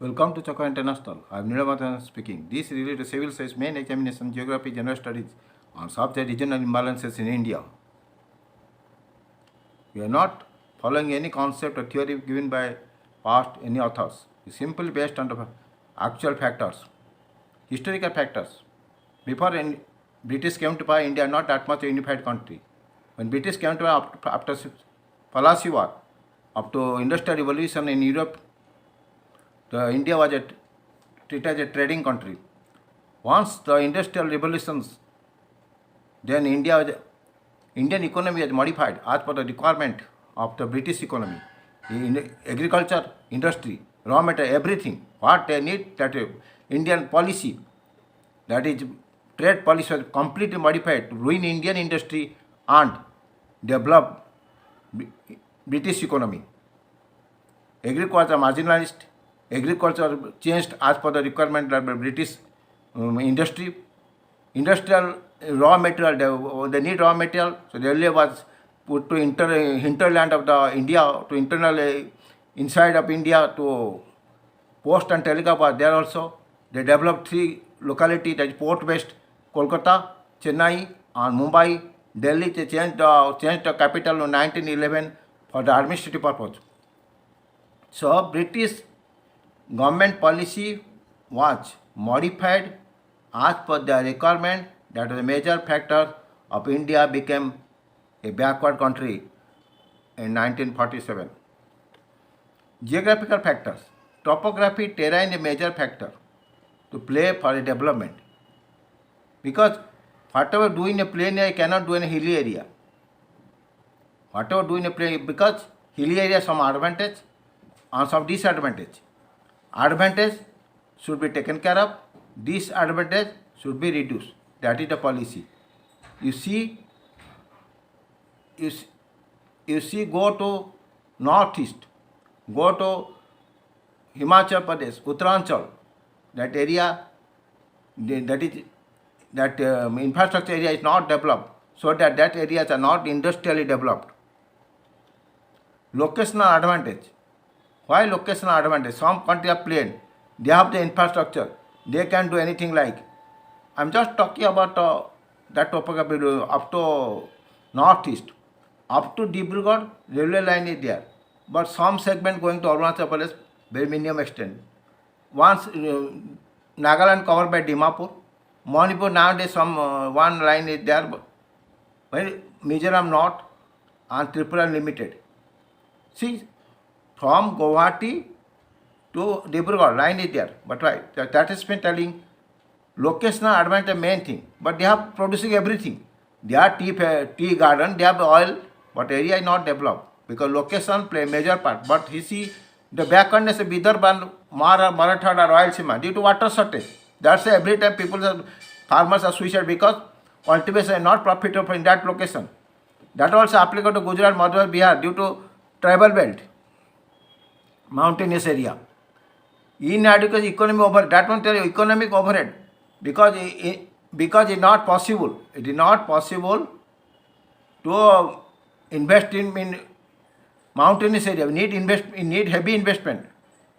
Welcome to Chakra International. I am Nilamatan speaking. This is related to civil science main examination, geography, general studies on subject regional imbalances in India. We are not following any concept or theory given by past any authors. It's simply based on the actual factors, historical factors. Before British came to power, India not that much a unified country. When British came to power after Palasi War, up to Industrial Revolution in Europe, India was treated as a trading country. Once the industrial revolutions, then Indian economy was modified as per the requirement of the British economy. In agriculture, industry, raw material, everything. What they need, that Indian policy, that is trade policy, was completely modified to ruin Indian industry and develop British economy. Agriculture marginalized. Agriculture changed as per the requirement of the British industry. Industrial raw material, they need raw material, so the earlier was put to hinterland of the India, to internal inside of India, to post and telegraph was there also. They developed three localities, that is port-based, Kolkata, Chennai and Mumbai. Delhi, they changed the capital in 1911 for the administrative purpose. So British government policy was modified as per the requirement. That was a major factor of India became a backward country in 1947. Geographical factors. Topography, terrain, a major factor to play for a development. Because whatever do in a plain area, cannot do in a hilly area. Whatever do in a plain, because hilly area some advantage and some disadvantage. Advantage should be taken care of, disadvantage should be reduced. That is the policy. You see, go to northeast, go to Himachal Pradesh, Uttaranchal, that area, that infrastructure area is not developed, so that areas are not industrially developed. Locational advantage. Why locational advantage? Some countries are plain, they have the infrastructure, they can do anything like. I am just talking about that topography up to northeast. Up to Dibrugarh, railway line is there. But some segment going to Arunachal Pradesh, very minimum extent. Once Nagaland covered by Dimapur, Manipur nowadays some one line is there, but Mizoram not and Tripura limited. See, from Guwahati to Dibrugarh, line is there. But right, that has been telling locational advantage main thing. But they are producing everything. They are tea garden, they have oil, but area is not developed. Because location play a major part. But you see, the backwardness of Vidarbha, Marathwada or Royal Sima due to water shortage. That's why every time farmers are suicide because cultivation is not profitable in that location. That also applicable to Gujarat, Madhya, Bihar due to tribal belt, mountainous area. Inadequate economic overhead, that one tell you economic overhead, because it's not possible. It is not possible to invest in mountainous area. We need heavy investment.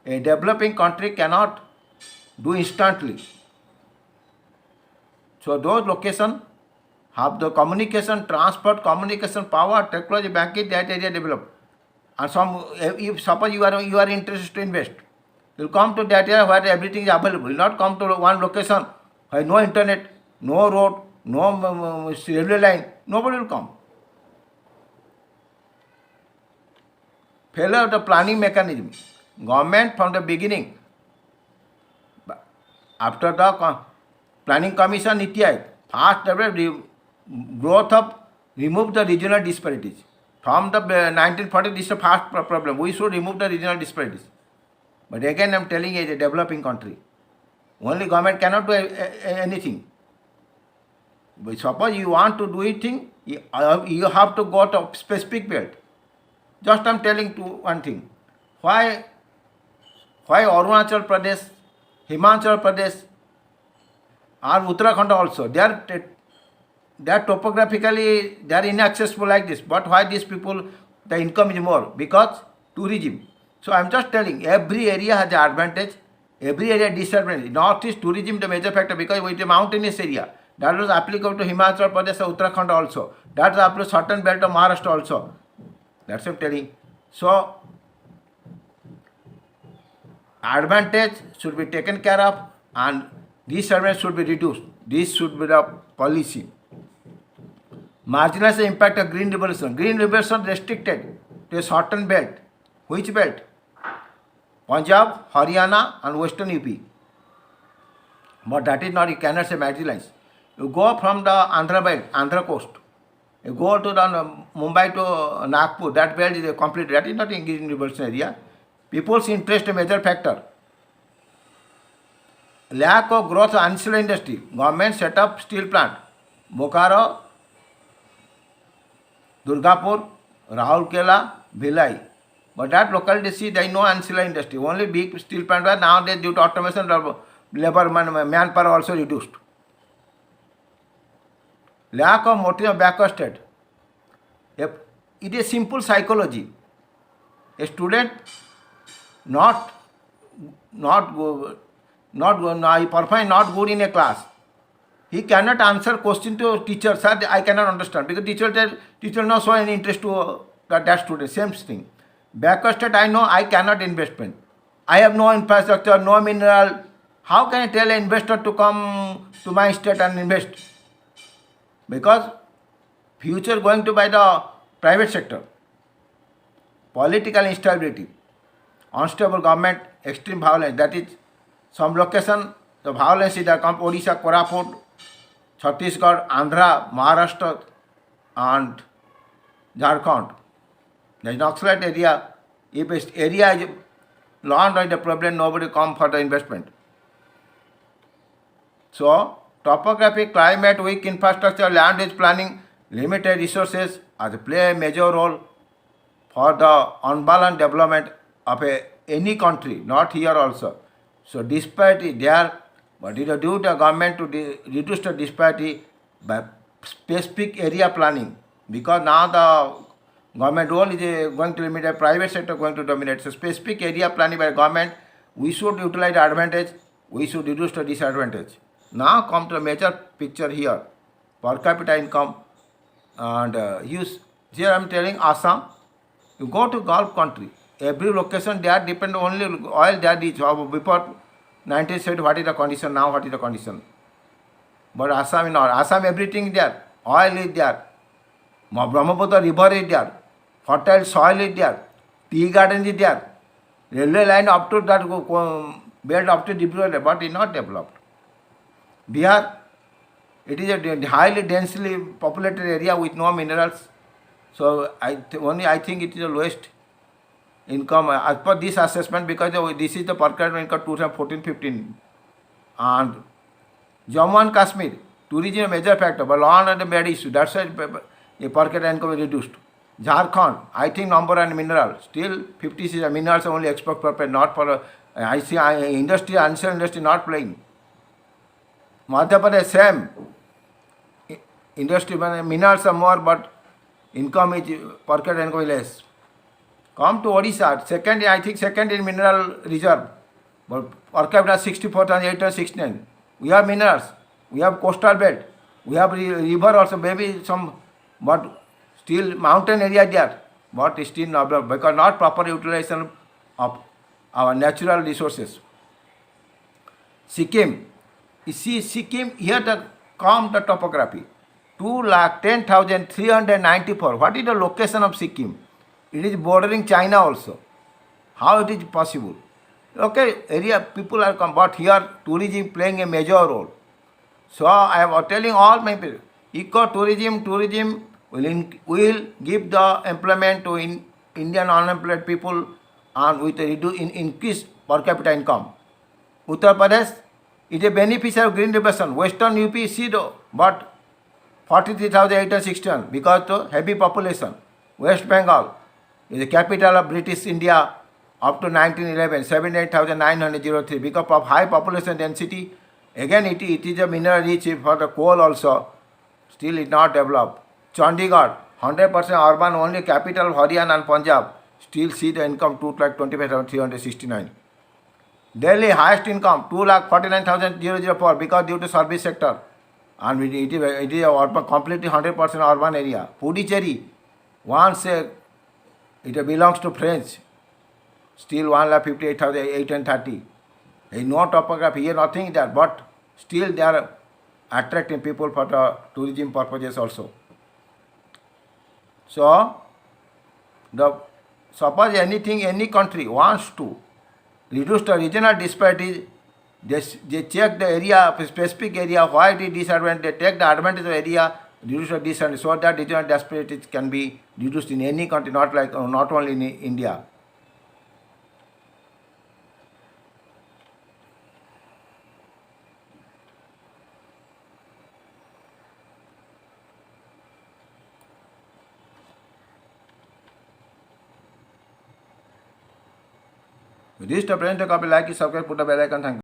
A developing country cannot do instantly. So those locations have the communication, transport, communication, power, technology, banking, that area developed. And if suppose you are interested to invest, you will come to that area where everything is available. You will not come to one location where no internet, no road, no railway line. Nobody will come. Failure of the planning mechanism. Government from the beginning, after the planning commission, Niti Aayog, fast developed growth of remove the regional disparities. From the 1940s, this is a fast problem. We should remove the regional disparities. But again, I am telling you, it's a developing country. Only government cannot do anything. But suppose you want to do anything, you have to go to specific belt. Just I am telling you one thing. Why Arunachal Pradesh, Himachal Pradesh, or Uttarakhand also, they are topographically, they are inaccessible like this. But why these people, the income is more? Because tourism. So I am just telling, every area has an advantage, Every area disadvantage. Northeast tourism the major factor because it is a mountainous area. That was applicable to Himachal Pradesh, Uttarakhand also. That was applicable to certain belt of Maharashtra also. That's what I'm telling. So, advantage should be taken care of and disadvantage should be reduced. This should be the policy. Marginalize the impact of green revolution. Green revolution restricted to a certain belt. Which belt? Punjab, Haryana and Western UP. But that is not, you cannot say marginalized. You go from the Andhra belt, Andhra coast. You go to the Mumbai to Nagpur, that belt is a complete, that is not in green revolution area. People's interest a major factor. Lack of growth of ancillary industry. Government set up steel plant. Bokaro, Durgapur, Rahulkela, Bhilai. But that locality see there is no ancillary industry. Only big steel plant were nowadays due to automation, labor manpower also reduced. Lack of motive of backward state. It is a simple psychology. A student not performing not good in a class. He cannot answer question to teacher. Sir, I cannot understand because teacher not show any interest to that student. Same thing. Backward state, I know I cannot investment. I have no infrastructure, no mineral. How can I tell an investor to come to my state and invest? Because future going to by the private sector. Political instability, unstable government, extreme violence. That is some location, the violence is there come Odisha, Koraput, Chhattisgarh, Andhra, Maharashtra and Jharkhand. There is Naxalite area. If area is law and the problem, nobody come for the investment. So, topographic, climate, weak infrastructure, land use planning, limited resources play a major role for the unbalanced development of any country, not here also. So, disparity there, but it is due to government to reduce the disparity by specific area planning because now the government role is going to limit, the private sector going to dominate. So, specific area planning by government, we should utilize the advantage, we should reduce the disadvantage. Now come to the major picture here, per capita income and here I am telling Assam, you go to Gulf country, every location there depend only oil there is before 1970 what is the condition, now what is the condition. But Assam is not, Assam everything is there, oil is there, Brahmaputra river is there, fertile soil is there, tea garden is there, railway line up to that belt up to developed, but it is not developed. Bihar, it is a highly densely populated area with no minerals. So I think it is the lowest income as per this assessment because this is the per capita income 2014-15. And Jammu and Kashmir, tourism a major factor, but law and the bad issue. That's why the per capita income is reduced. Jharkhand, I think number and mineral, still 50 cc minerals only export purpose, not for I see industry, ancient industry not playing. Madhya Pradesh same. Industry minerals are more, but income is per capita income is less. Come to Odisha, second I think second in mineral reserve, but per capita 64,869. We have minerals, we have coastal belt, we have river also, maybe some, but still mountain area there, but still not because not proper utilization of our natural resources. Sikkim. You see Sikkim, here the topography, 2,10,394. What is the location of Sikkim? It is bordering China also. How it is possible? Okay, area people are come, but here tourism playing a major role. So I am telling all my people, tourism will give the employment to Indian unemployed people and with increased per capita income. Uttar Pradesh is a beneficiary of green revolution. Western UP see but 43,861 because of heavy population. West Bengal is the capital of British India up to 1911, 78,903 because of high population density. Again, it is a mineral rich for the coal also. Still it not developed. Chandigarh, 100% urban, only capital of Haryana and Punjab. Still see the income 2,25,369. Delhi highest income 2,49,004 because due to service sector, and it is a completely 100% urban area. Puducherry, once it belongs to French, still 1,58,830. There is no topography here, nothing there, but still they are attracting people for the tourism purposes also. So, suppose any country wants to reduce the regional disparities, they check the area, specific area, why it is disadvantage, they take the advantage of area, reduce the disadvantage, so that regional disparities can be reduced in any country, not only in India. Reach the present copy, like, subscribe, put the bell icon. Thank you.